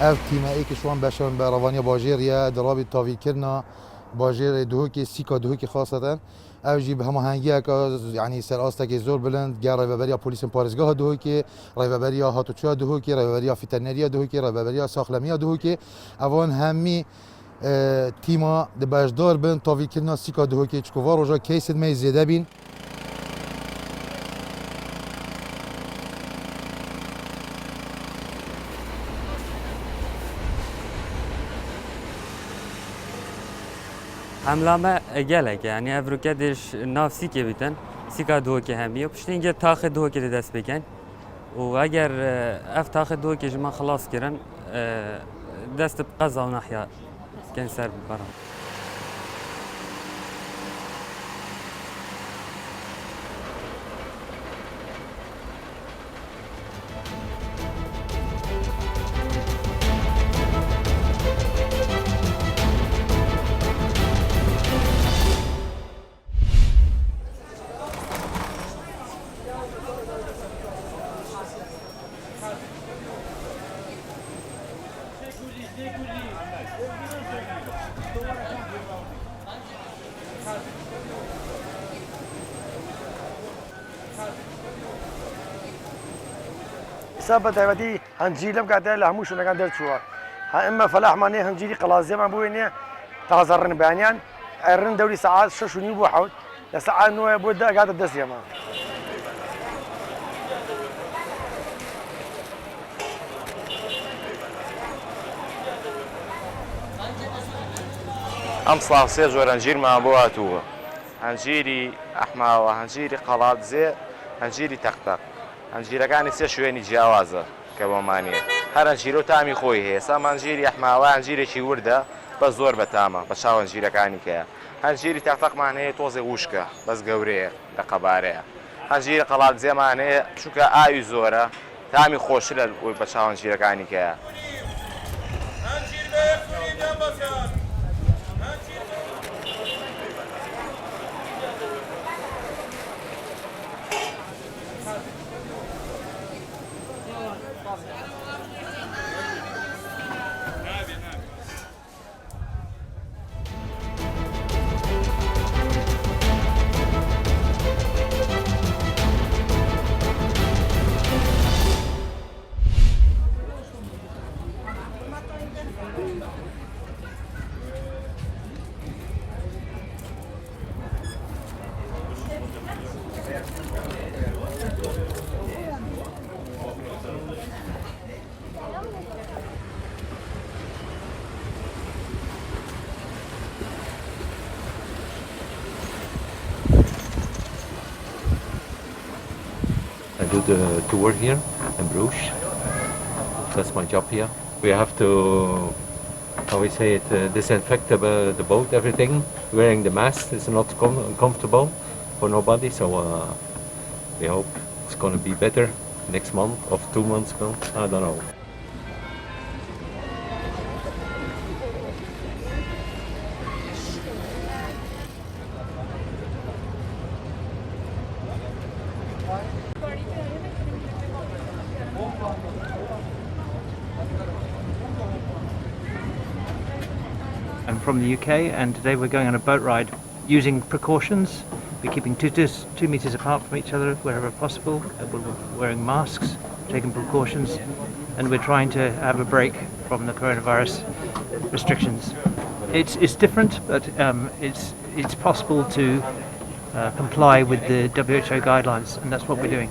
اف تیمایی که شوان بشن به روانی باجریا درابی تاویل کرنا باجر دهوکی سیکا دهوکی خاصتا او جیب همه هنگی که یعنی سر آسته زور بلند گر رایبریا پلیس پارزگاه دهوکی رایبریا هاتوچا دهوکی رایبریا فیترنریا دهوکی رایبریا ساخلمیا دهوکی اوان همی تیما دباجدار بن تاویل کرنا سیکا دهوکی چکوار روزا کیسد می زیاده بین حملامه گلک یعنی افروکدش ناف سیکه بیتن سیکا دو که همیه پشت اینجا تاخ دو که دست بکن و اگر اف تاخ دو که جمع خلاص کردن دست بقضا و نحیا کن سر برام سبب تایبەتی هەنجیری لەم کاتەیە لە هەموو شوێنەکان دەرچووە ئێمە فەلاحمانەیە هەنجیری قەڵازیەمان بووێنێ تازە ڕنبیانیان ئەڕن دەوری سەعات 6:30 بۆ 7 لە سەعات 9 بۆ دەگاتە دەستێمە ئەم ساڵ سێ جۆر هەنجیرمان بۆ هاتووە هەنجیری ئەحماوە هەنجیری قەڵاتزێ هەنجیری تەختە هەنجیرەکانی سێ شوێنی جیاوازە کە بۆمانە هەر هەنجیرە و تامی خۆی هەیە سام هەنجیری ئەحماوە هەنجیرێکی وردە بە زۆر بەتامە بە چاو هەنجیرەکانی کەیە هەنجیری تەختەقمان هەیە تۆزێ وشکە بەس گەورەیە لە قەبارەیە هەنجیری قەڵاتزێمان هەیە چونکە ئاوی زۆرە تامی خۆشتر لە بە چاو هەنجیرەکانی کەیە I do the tour here in Bruges. That's my job here. We have to, how we say it, disinfect the boat, everything. Wearing the mask is not comfortable for nobody, so we hope it's going to be better next month or 2 months ago. I don't know. I'm from the UK, and today we're going on a boat ride using precautions. We're keeping 2 meters apart from each other wherever possible. We're wearing masks, taking precautions, and we're trying to have a break from the coronavirus restrictions. It's different, but it's possible to comply with the WHO guidelines, and that's what we're doing.